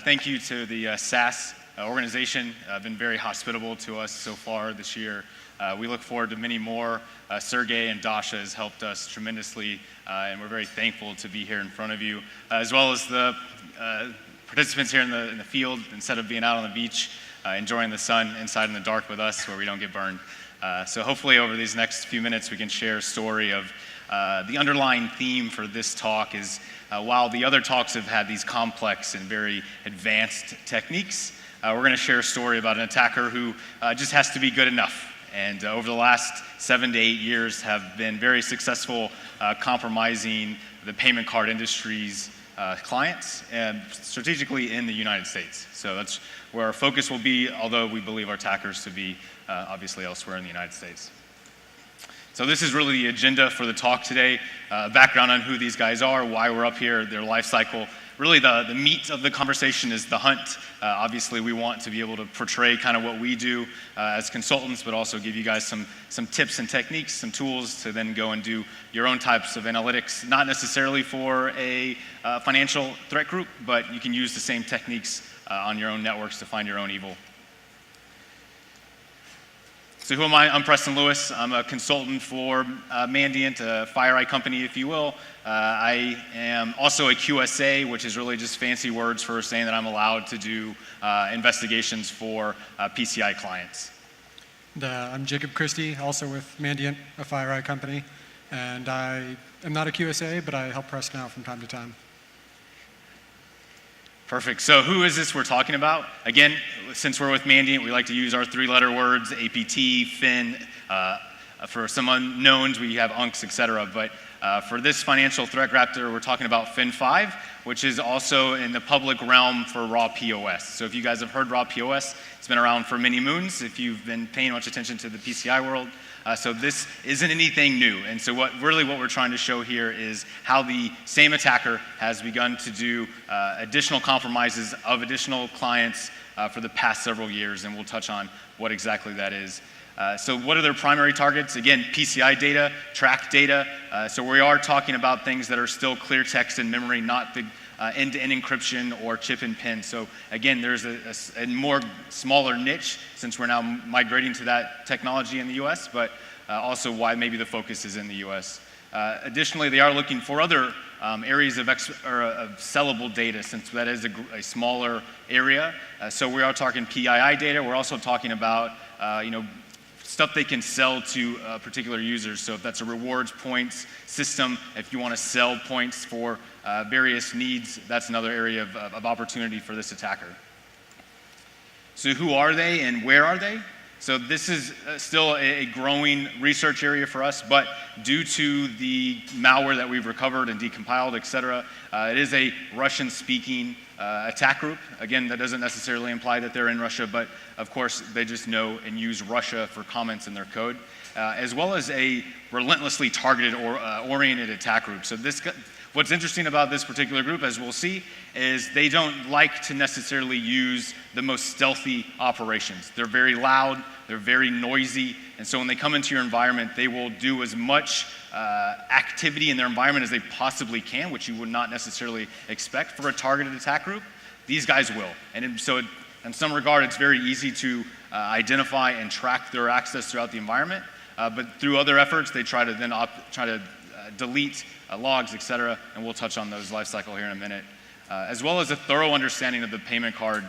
Thank you to the SAS organization. Been very hospitable to us so far this year. We look forward to many more. Sergey and Dasha has helped us tremendously, and we're very thankful to be here in front of you, as well as the participants here in the field, instead of being out on the beach, enjoying the sun inside in the dark with us where we don't get burned. So hopefully over these next few minutes we can share a story of the underlying theme for this talk is while the other talks have had these complex and very advanced techniques, we're going to share a story about an attacker who just has to be good enough. And over the last 7 to 8 years have been very successful compromising the payment card industry's clients, and strategically in the United States. So that's where our focus will be, although we believe our attackers to be obviously elsewhere in the United States. So this is really the agenda for the talk today, background on who these guys are, why we're up here, their life cycle. Really the meat of the conversation is the hunt. Obviously we want to be able to portray kind of what we do as consultants, but also give you guys some tips and techniques, some tools to then go and do your own types of analytics, not necessarily for a financial threat group, but you can use the same techniques on your own networks to find your own evil. So who am I? I'm Preston Lewis. I'm a consultant for Mandiant, a FireEye company, if you will. I am also a QSA, which is really just fancy words for saying that I'm allowed to do investigations for PCI clients. I'm Jacob Christie, also with Mandiant, a FireEye company. And I am not a QSA, but I help Preston out from time to time. Perfect. So who is this we're talking about? Again, since we're with Mandiant, we like to use our 3-letter words, APT, FIN. For some unknowns, we have UNCs, et cetera. But for this financial threat raptor, we're talking about FIN 5, which is also in the public realm for raw POS. So if you guys have heard raw POS, it's been around for many moons if you've been paying much attention to the PCI world. So this isn't anything new. And so what we're trying to show here is how the same attacker has begun to do additional compromises of additional clients for the past several years, and we'll touch on what exactly that is. So what are their primary targets? Again, PCI data, track data. So we are talking about things that are still clear text in memory, not the end-to-end encryption or chip and pin. So again, there's a more smaller niche since we're now migrating to that technology in the US, but also why maybe the focus is in the US. Additionally, they are looking for other areas of sellable data, since that is a smaller area. So we are talking PII data. We're also talking about stuff they can sell to particular users. So if that's a rewards points system, if you want to sell points for various needs, that's another area of opportunity for this attacker. So who are they and where are they? So this is still a growing research area for us, but due to the malware that we've recovered and decompiled, et cetera, it is a Russian-speaking attack group. Again, that doesn't necessarily imply that they're in Russia, but of course they just know and use Russia for comments in their code, as well as a relentlessly targeted or oriented attack group. So what's interesting about this particular group, as we'll see, is they don't like to necessarily use the most stealthy operations. They're very loud, they're very noisy, and so when they come into your environment, they will do as much activity in their environment as they possibly can, which you would not necessarily expect for a targeted attack group. These guys will. And so in some regard, it's very easy to identify and track their access throughout the environment, but through other efforts, they try to delete logs, et cetera, and we'll touch on those lifecycle here in a minute, as well as a thorough understanding of the payment card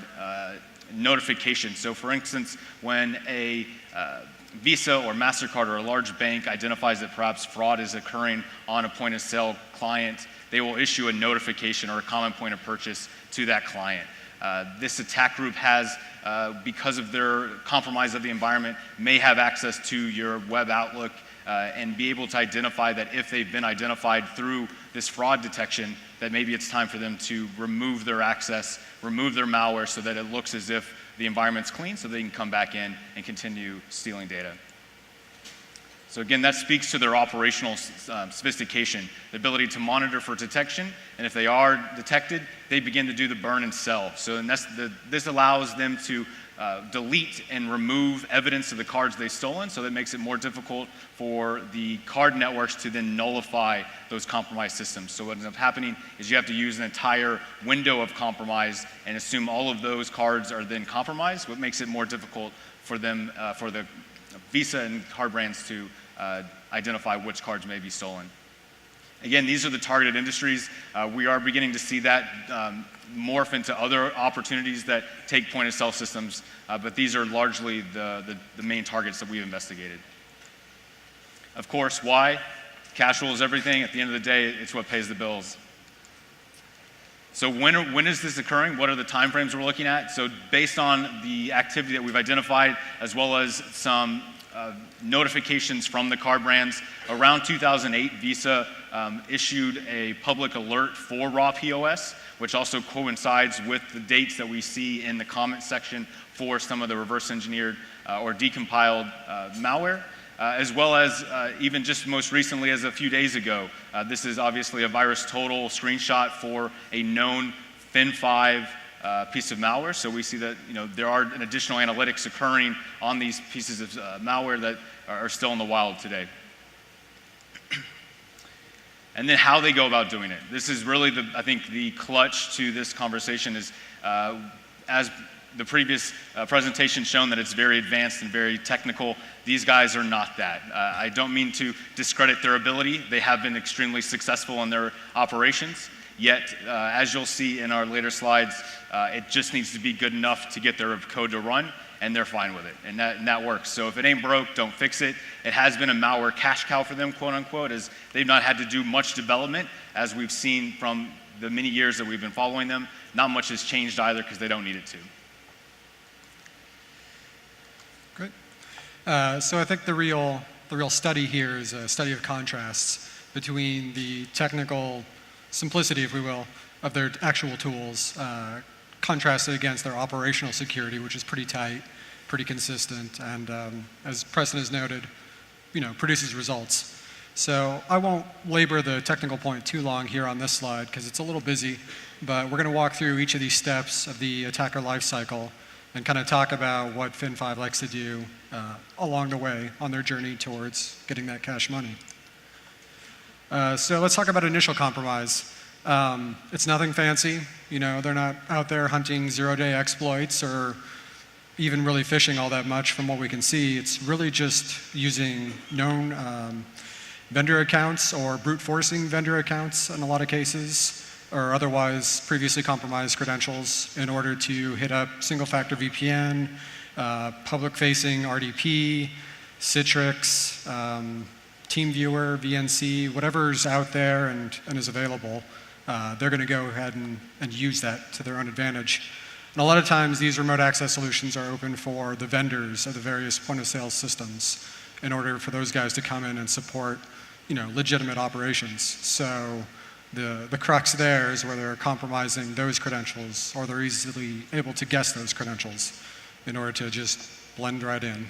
notification. So for instance, when a Visa or MasterCard or a large bank identifies that perhaps fraud is occurring on a point of sale client, they will issue a notification or a common point of purchase to that client. This attack group has, because of their compromise of the environment, may have access to your web outlook and be able to identify that if they've been identified through this fraud detection, that maybe it's time for them to remove their access, remove their malware so that it looks as if the environment's clean so they can come back in and continue stealing data. So again, that speaks to their operational sophistication, the ability to monitor for detection, and if they are detected, they begin to do the burn and sell. So this allows them to delete and remove evidence of the cards they've stolen, so that makes it more difficult for the card networks to then nullify those compromised systems. So what ends up happening is you have to use an entire window of compromise and assume all of those cards are then compromised, what makes it more difficult for them, for the Visa and card brands to identify which cards may be stolen. Again, these are the targeted industries. We are beginning to see that morph into other opportunities that take point-of-sale systems, but these are largely the main targets that we've investigated. Of course, why? Cash rules everything. At the end of the day, it's what pays the bills. So when is this occurring? What are the timeframes we're looking at? So based on the activity that we've identified, as well as some notifications from the card brands, around 2008, Visa issued a public alert for raw POS, which also coincides with the dates that we see in the comment section for some of the reverse engineered or decompiled malware, as well as even just most recently as a few days ago. This is obviously a VirusTotal screenshot for a known Fin5 piece of malware. So we see that there are additional analytics occurring on these pieces of malware that are still in the wild today. And then how they go about doing it. This is really, I think, the clutch to this conversation is, as the previous presentation shown, that it's very advanced and very technical. These guys are not that. I don't mean to discredit their ability. They have been extremely successful in their operations. Yet, as you'll see in our later slides, it just needs to be good enough to get their code to run, and they're fine with it, and that works. So if it ain't broke, don't fix it. It has been a malware cash cow for them, quote unquote, as they've not had to do much development, as we've seen from the many years that we've been following them. Not much has changed either because they don't need it to. Great. So I think the real study here is a study of contrasts between the technical simplicity, if we will, of their actual tools, contrasted against their operational security, which is pretty tight, pretty consistent, and as Preston has noted, produces results. So I won't labor the technical point too long here on this slide because it's a little busy, but we're going to walk through each of these steps of the attacker lifecycle and kind of talk about what Fin5 likes to do along the way on their journey towards getting that cash money. So let's talk about initial compromise. It's nothing fancy. They're not out there hunting zero-day exploits or even really phishing all that much from what we can see. It's really just using known vendor accounts or brute forcing vendor accounts in a lot of cases, or otherwise previously compromised credentials in order to hit up single-factor VPN, public-facing RDP, Citrix, TeamViewer, VNC, whatever's out there and is available. They're going to go ahead and use that to their own advantage. And a lot of times these remote access solutions are open for the vendors of the various point-of-sale systems in order for those guys to come in and support legitimate operations. So the crux there is where they're compromising those credentials, or they're easily able to guess those credentials in order to just blend right in.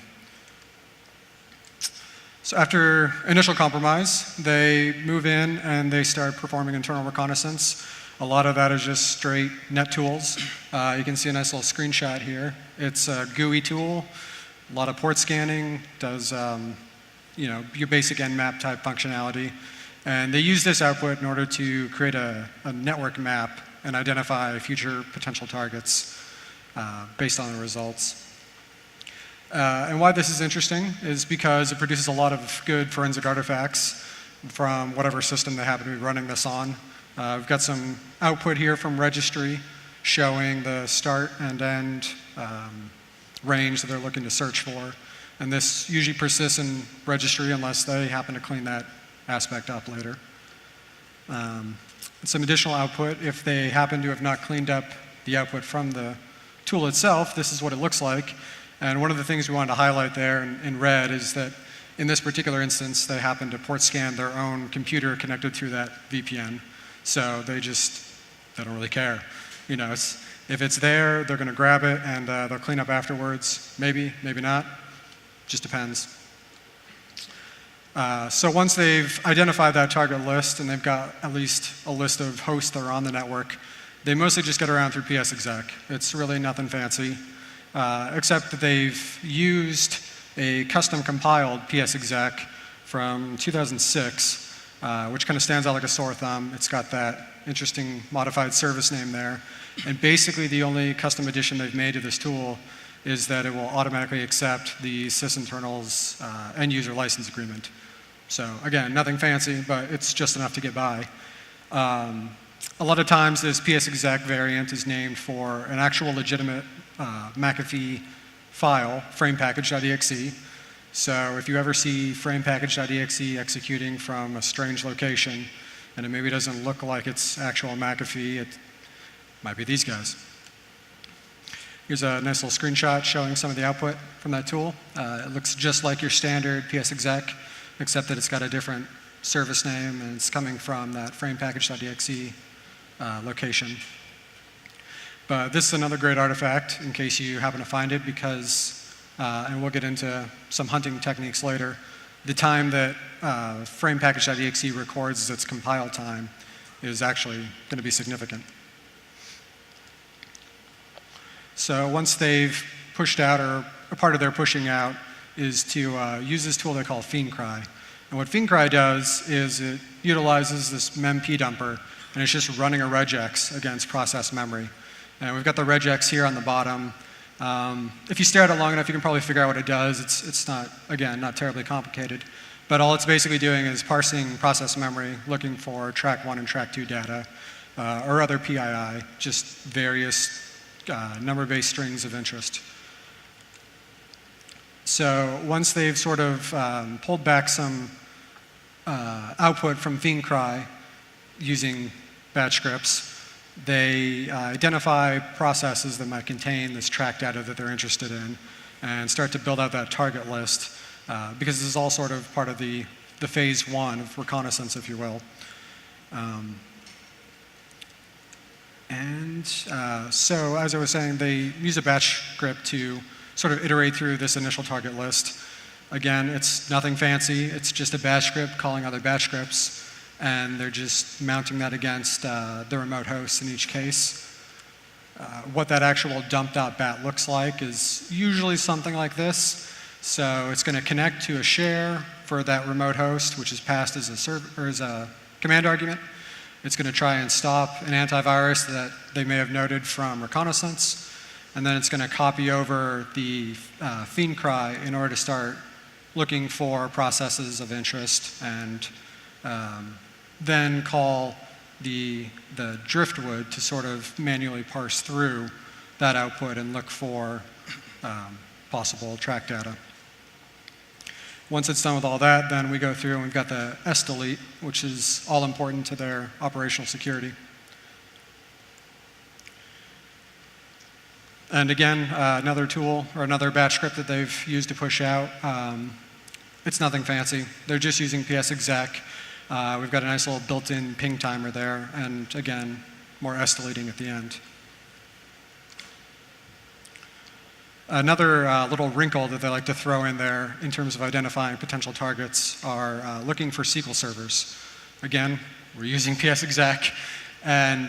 So after initial compromise, they move in and they start performing internal reconnaissance. A lot of that is just straight net tools. You can see a nice little screenshot here. It's a GUI tool, a lot of port scanning, does your basic Nmap type functionality. And they use this output in order to create a network map and identify future potential targets based on the results. And why this is interesting is because it produces a lot of good forensic artifacts from whatever system they happen to be running this on. We've got some output here from registry showing the start and end range that they're looking to search for. And this usually persists in registry unless they happen to clean that aspect up later. Some additional output, if they happen to have not cleaned up the output from the tool itself, this is what it looks like. And one of the things we wanted to highlight there in red is that in this particular instance, they happen to port scan their own computer connected through that VPN. So they don't really care. If it's there, they're going to grab it and they'll clean up afterwards. Maybe, maybe not. Just depends. So once they've identified that target list and they've got at least a list of hosts that are on the network, they mostly just get around through PSExec. It's really nothing fancy. except that they've used a custom compiled PSExec from 2006, which kind of stands out like a sore thumb. It's got that interesting modified service name there. And basically the only custom addition they've made to this tool is that it will automatically accept the sysinternal's end user license agreement. So again, nothing fancy, but it's just enough to get by. A lot of times this PSExec variant is named for an actual legitimate McAfee file, framepackage.exe. So if you ever see framepackage.exe executing from a strange location, and it maybe doesn't look like it's actual McAfee, it might be these guys. Here's a nice little screenshot showing some of the output from that tool. It looks just like your standard PSExec, except that it's got a different service name, and it's coming from that framepackage.exe location. But this is another great artifact in case you happen to find it, because, and we'll get into some hunting techniques later, the time that framepackage.exe records its compile time is actually going to be significant. So once they've pushed out, or a part of their pushing out is to use this tool they call fiendcry. And what fiendcry does is it utilizes this mem-p dumper, and it's just running a regex against process memory. And we've got the regex here on the bottom. If you stare at it long enough, you can probably figure out what it does. It's not, again, not terribly complicated. But all it's basically doing is parsing process memory, looking for track 1 and track 2 data, or other PII, just various number-based strings of interest. So once they've sort of pulled back some output from fiendcry using batch scripts, they identify processes that might contain this track data that they're interested in and start to build out that target list, because this is all sort of part of the phase 1 of reconnaissance, if you will. So as I was saying, they use a batch script to sort of iterate through this initial target list. Again, it's nothing fancy. It's just a batch script calling other batch scripts, and they're just mounting that against the remote host in each case. What that actual dump.bat looks like is usually something like this. So it's going to connect to a share for that remote host, which is passed as a command argument. It's going to try and stop an antivirus that they may have noted from Reconnaissance, and then it's going to copy over the fiendcry in order to start looking for processes of interest, and then call the DRIFTWOOD to sort of manually parse through that output and look for possible track data. Once it's done with all that, then we go through and we've got the sdelete, which is all important to their operational security. And again, another tool or another batch script that they've used to push out. It's nothing fancy. They're just using PSExec. We've got a nice little built-in ping timer there, and again, more sdeleting at the end. Another little wrinkle that they like to throw in there in terms of identifying potential targets are looking for SQL servers. Again, we're using PSExec, and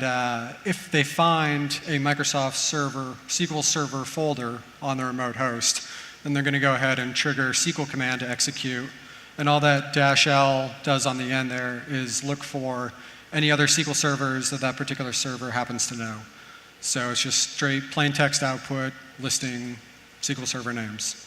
if they find a Microsoft server, SQL server folder on the remote host, then they're going to go ahead and trigger SQL command to execute. And all that -l does on the end there is look for any other SQL servers that that particular server happens to know. So it's just straight plain text output listing SQL server names.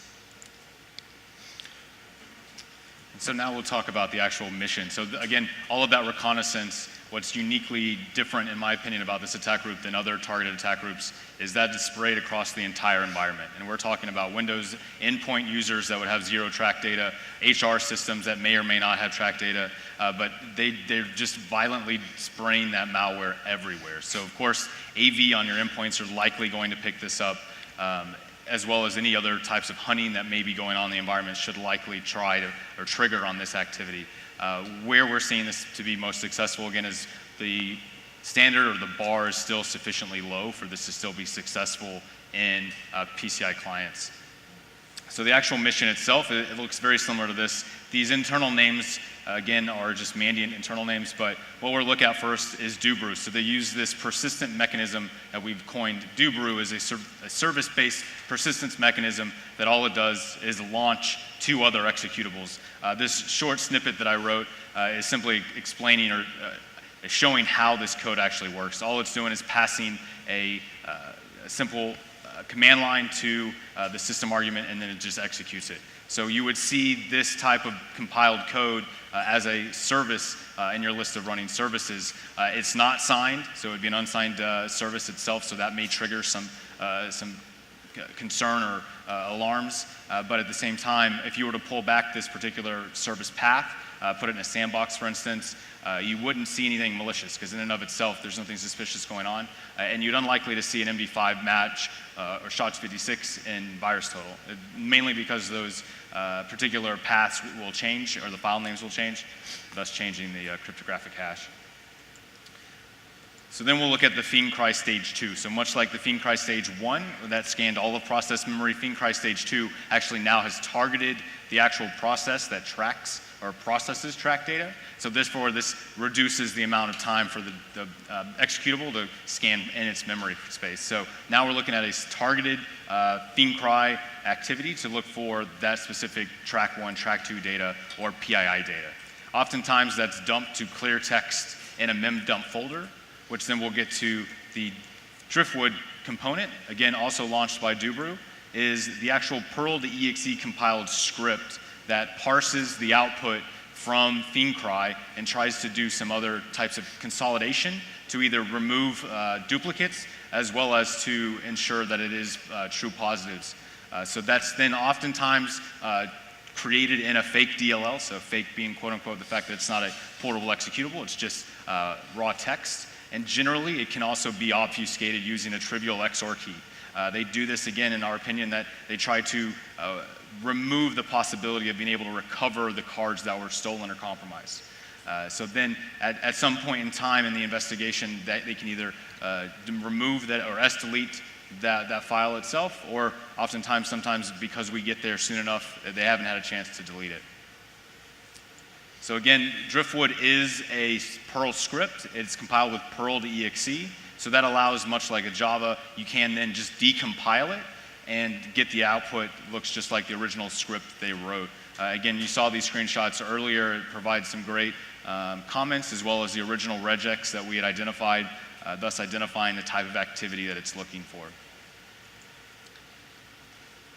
So now we'll talk about the actual mission. So again, all of that reconnaissance, what's uniquely different, in my opinion, about this attack group than other targeted attack groups is that it's sprayed across the entire environment. And we're talking about Windows endpoint users that would have zero track data, HR systems that may or may not have track data, but they're just violently spraying that malware everywhere. So of course, AV on your endpoints are likely going to pick this up, as well as any other types of hunting that may be going on in the environment should likely try to or trigger on this activity. Where we're seeing this to be most successful, again, is the standard or the bar is still sufficiently low for this to still be successful in PCI clients. So the actual mission itself, it looks very similar to this. These internal names, again, are just Mandiant internal names, but what we'll look at first is do brew. So they use this persistent mechanism that we've coined. Do brew is a service-based persistence mechanism that all it does is launch 2 other executables. This short snippet that I wrote is simply explaining or showing how this code actually works. All it's doing is passing a simple command line to the system argument, and then it just executes it. So you would see this type of compiled code as a service in your list of running services. It's not signed, so it would be an unsigned service itself, so that may trigger some concern or alarms. But at the same time, if you were to pull back this particular service path, put it in a sandbox, for instance, you wouldn't see anything malicious, because in and of itself, there's nothing suspicious going on. And you'd unlikely to see an MD5 match or SHA-256 in VirusTotal, mainly because those particular paths will change, or the file names will change, thus changing the cryptographic hash. So then we'll look at the fiend cry stage 2. So much like the fiend cry stage 1, that scanned all of process memory, fiend cry stage 2 actually now has targeted the actual process that tracks or processes track data. So therefore, this reduces the amount of time for the executable to scan in its memory space. So now we're looking at a targeted fiend cry activity to look for that specific track 1, track 2 data, or PII data. Oftentimes that's dumped to clear text in a memdump folder, which then we'll get to the DRIFTWOOD component, again also launched by Dubrew, is the actual Perl to exe compiled script that parses the output from fiend cry and tries to do some other types of consolidation to either remove duplicates as well as to ensure that it is true positives. So that's then oftentimes created in a fake DLL, so fake being quote unquote the fact that it's not a portable executable, it's just raw text. And generally it can also be obfuscated using a trivial XOR key. They do this again, in our opinion, that they try to remove the possibility of being able to recover the cards that were stolen or compromised. So then at some point in time in the investigation, that they can either remove that or delete that file itself, or oftentimes, sometimes because we get there soon enough, they haven't had a chance to delete it. So again, DRIFTWOOD is a Perl script. It's compiled with Perl to exe. So that allows, much like a Java, you can then just decompile it and get the output looks just like the original script they wrote. Again, you saw these screenshots earlier. It provides some great comments, as well as the original regex that we had identified, thus identifying the type of activity that it's looking for.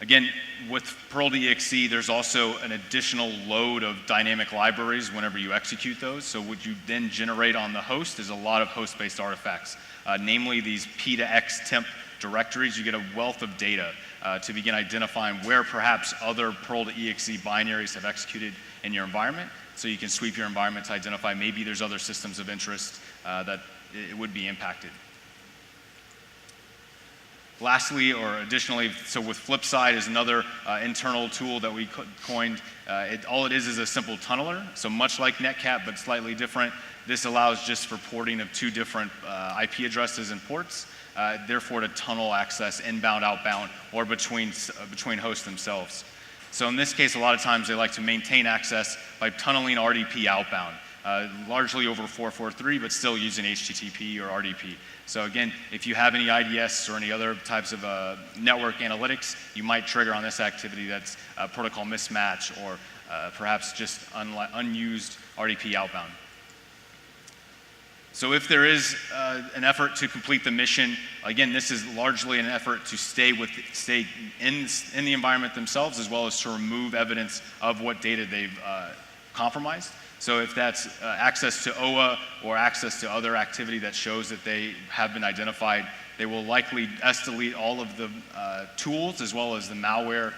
Again, with Perl to exe, there's also an additional load of dynamic libraries whenever you execute those. So what you then generate on the host is a lot of host-based artifacts, namely these P to X temp directories. You get a wealth of data to begin identifying where perhaps other Perl to exe binaries have executed in your environment. So you can sweep your environment to identify maybe there's other systems of interest that it would be impacted. Lastly, or additionally, so with Flipside is another internal tool that we coined. All it is a simple tunneler. So much like Netcat, but slightly different. This allows just for porting of 2 different IP addresses and ports, therefore to tunnel access inbound, outbound, or between hosts themselves. So in this case, a lot of times they like to maintain access by tunneling RDP outbound, largely over 443, but still using HTTP or RDP. So again, if you have any IDS or any other types of network analytics, you might trigger on this activity that's a protocol mismatch, or perhaps just unused RDP outbound. So if there is an effort to complete the mission, again, this is largely an effort to stay in the environment themselves, as well as to remove evidence of what data they've compromised. So if that's access to OA or access to other activity that shows that they have been identified, they will likely delete all of the tools as well as the malware,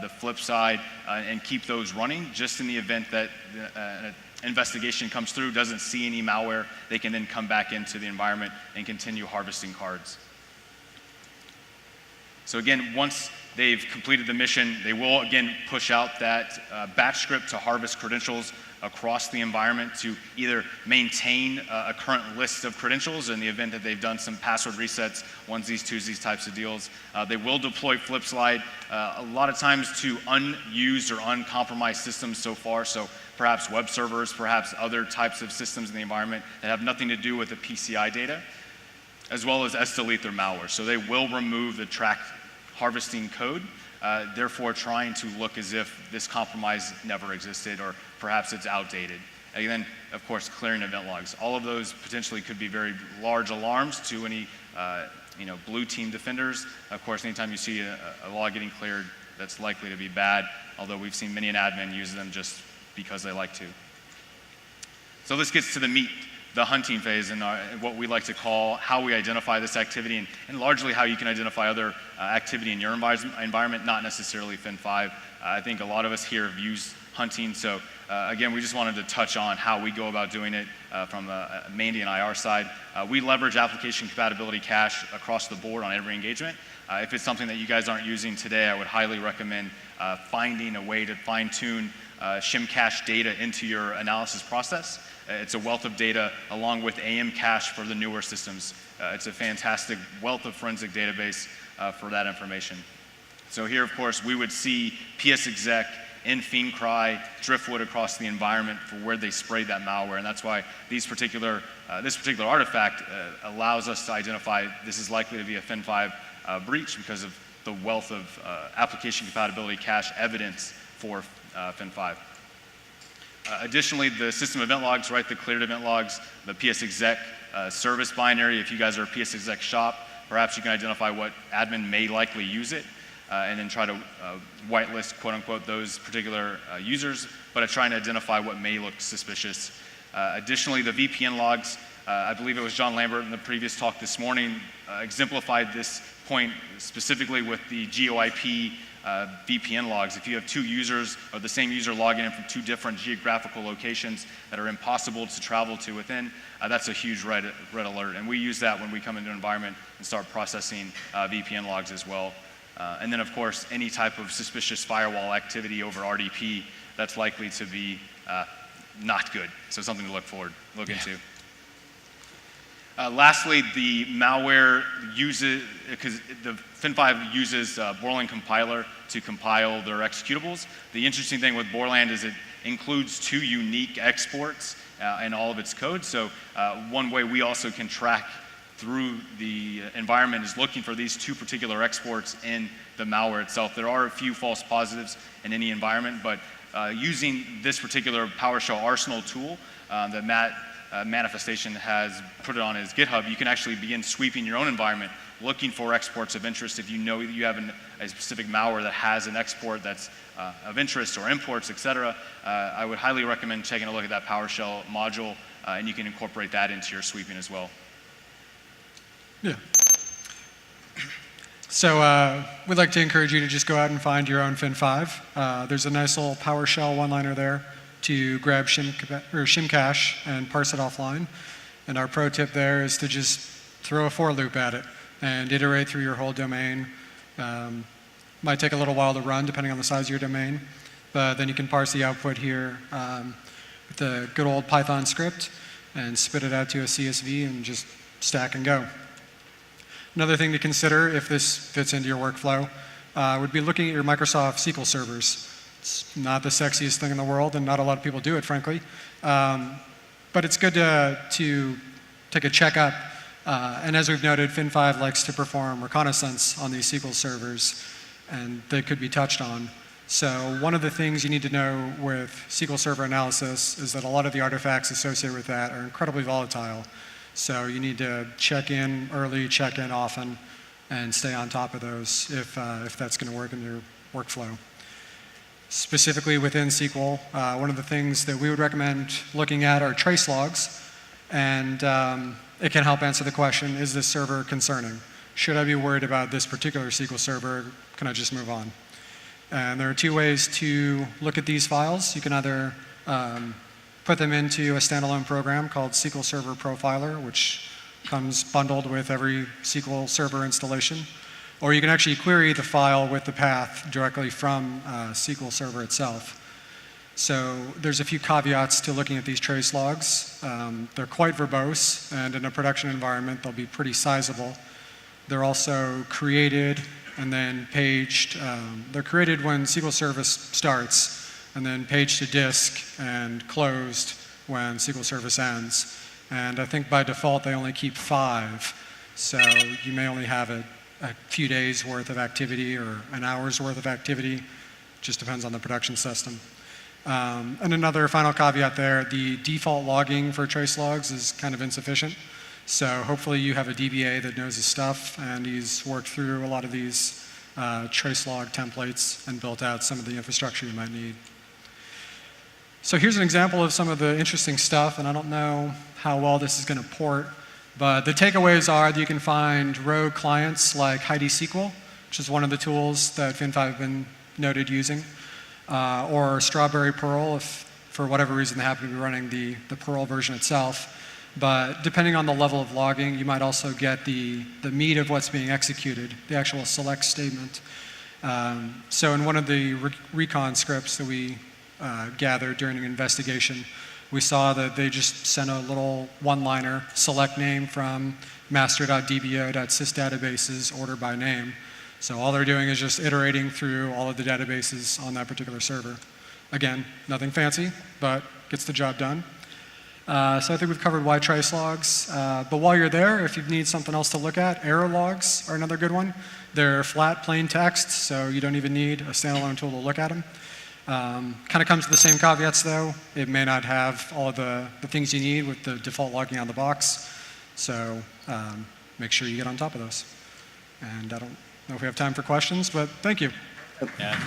the flip side, and keep those running just in the event that an investigation comes through, doesn't see any malware, they can then come back into the environment and continue harvesting cards. So again, once they've completed the mission, they will again push out that batch script to harvest credentials across the environment to either maintain a current list of credentials in the event that they've done some password resets, onesies, twosies types of deals. They will deploy FlipSlide a lot of times to unused or uncompromised systems so far, so perhaps web servers, perhaps other types of systems in the environment that have nothing to do with the PCI data, as well as delete their malware. So they will remove the track harvesting code, therefore trying to look as if this compromise never existed or perhaps it's outdated. And then, of course, clearing event logs. All of those potentially could be very large alarms to any blue team defenders. Of course, anytime you see a log getting cleared, that's likely to be bad, although we've seen many an admin use them just because they like to. So this gets to the meat, the hunting phase, and what we like to call how we identify this activity, and largely how you can identify other activity in your environment, not necessarily Fin5. I think a lot of us here have used hunting, so again, we just wanted to touch on how we go about doing it from a Mandiant IR side. We leverage application compatibility cache across the board on every engagement. If it's something that you guys aren't using today, I would highly recommend finding a way to fine-tune shim cache data into your analysis process. It's a wealth of data along with AM cache for the newer systems. It's a fantastic wealth of forensic database for that information. So here, of course, we would see PSExec in FiendCry, DRIFTWOOD across the environment for where they sprayed that malware, and that's why this particular artifact allows us to identify this is likely to be a Fin5 breach because of the wealth of application compatibility cache evidence for Fin5. Additionally, the system event logs, right, the cleared event logs, the PSExec service binary, if you guys are a PSExec shop, perhaps you can identify what admin may likely use it, and then try to whitelist, quote unquote, those particular users, but trying to identify what may look suspicious. Additionally, the VPN logs, I believe it was John Lambert in the previous talk this morning, exemplified this point specifically with the GeoIP VPN logs. If you have two users or the same user logging in from two different geographical locations that are impossible to travel to within, that's a huge red alert. And we use that when we come into an environment and start processing VPN logs as well. And then, of course, any type of suspicious firewall activity over RDP, that's likely to be not good. So something to look into. Lastly, the malware uses, because the Fin5 uses Borland compiler to compile their executables. The interesting thing with Borland is it includes two unique exports in all of its code. So one way we also can track through the environment is looking for these two particular exports in the malware itself. There are a few false positives in any environment, but using this particular PowerShell Arsenal tool that Matt Manifestation has put it on his GitHub, you can actually begin sweeping your own environment, looking for exports of interest. If you know that you have a specific malware that has an export that's of interest or imports, etc., I would highly recommend taking a look at that PowerShell module, and you can incorporate that into your sweeping as well. Yeah. So we'd like to encourage you to just go out and find your own Fin5. There's a nice little PowerShell one-liner there to grab shim cache and parse it offline. And our pro tip there is to just throw a for loop at it and iterate through your whole domain. Might take a little while to run depending on the size of your domain, but then you can parse the output here with the good old Python script and spit it out to a CSV and just stack and go. Another thing to consider if this fits into your workflow would be looking at your Microsoft SQL servers. It's not the sexiest thing in the world, and not a lot of people do it, frankly. But it's good to take a checkup. And as we've noted, Fin5 likes to perform reconnaissance on these SQL servers, and they could be touched on. So one of the things you need to know with SQL Server analysis is that a lot of the artifacts associated with that are incredibly volatile. So you need to check in early, check in often, and stay on top of those if that's going to work in your workflow. Specifically within SQL, one of the things that we would recommend looking at are trace logs, and it can help answer the question, is this server concerning? Should I be worried about this particular SQL server? Can I just move on? And there are two ways to look at these files. You can either put them into a standalone program called SQL Server Profiler, which comes bundled with every SQL Server installation. Or you can actually query the file with the path directly from SQL Server itself. So there's a few caveats to looking at these trace logs. They're quite verbose, and in a production environment, they'll be pretty sizable. They're also created and then paged. They're created when SQL Service starts, and then paged to disk and closed when SQL Service ends. And I think by default, they only keep 5. So you may only have a few days worth of activity or an hour's worth of activity. Just depends on the production system. And another final caveat there, the default logging for trace logs is kind of insufficient. So hopefully you have a DBA that knows his stuff, and he's worked through a lot of these trace log templates and built out some of the infrastructure you might need. So here's an example of some of the interesting stuff, and I don't know how well this is going to port, but the takeaways are that you can find rogue clients like HeidiSQL, which is one of the tools that Fin5 have been noted using, or Strawberry Perl, if for whatever reason they happen to be running the Perl version itself. But depending on the level of logging, you might also get the meat of what's being executed, the actual select statement. So in one of the recon scripts that we gathered during an investigation, we saw that they just sent a little one-liner select name from master.dbo.sysdatabases order by name. So all they're doing is just iterating through all of the databases on that particular server. Again, nothing fancy, but gets the job done. So I think we've covered why trace logs. But while you're there, if you need something else to look at, error logs are another good one. They're flat, plain text, so you don't even need a standalone tool to look at them. Kind of comes with the same caveats, though. It may not have all of the things you need with the default logging on the box. So make sure you get on top of those. And I don't know if we have time for questions, but thank you. Yeah.